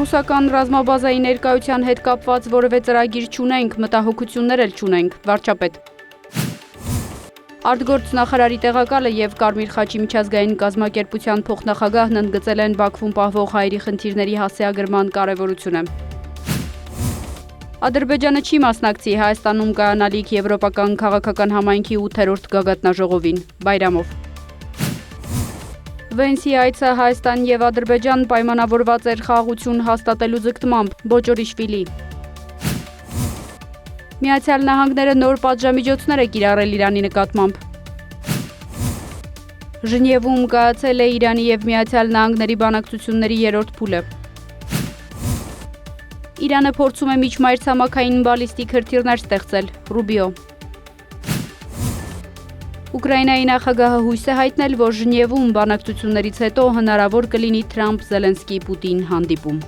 Ռուսական ռազմաբազայի ներկայության հետ կապված որևէ ծրագիր չունենք, մտահոգություններ էլ չունենք, վարչապետ։ Արտգործնախարարի տեղակալը եւ Կարմիր խաչի միջազգային կազմակերպության փոխնախագահն ընդգծել են Բաքվում պահվող հայերի խնդիրների հասցեագրման կարեւորությունը։ Ադրբեջանը չի մասնակցի Հայաստանում կայանալիք Եվրոպական քաղաքական համայնքի 8-րդ գագաթնաժողովին, Բայրամով։ Վենսի այցը Հայաստան եւ Ադրբեջան պայմանավորված էր խաղաղություն հաստատելու ձգտմամբ, Բոճորիշվիլի։ Միացյալ Նահանգները նոր պատժամիջոցներ է կիրառել Իրանի նկատմամբ։ Ժնևում կայացել է Իրանի եւ Միացյալ Նահանգների բանակցությունների 3-րդ փուլը։ Իրանը փորձում է միջմայրցամաքային բալիստիկ հրթիռներ ստեղծել, Ռուբիո։ Ուկրաինայի նախագահը հույս է հայտնել, որ Ժնևում բանակցություններից հետո հնարավոր կլինի Թրամփ-Զելենսկի-Պուտին հանդիպում։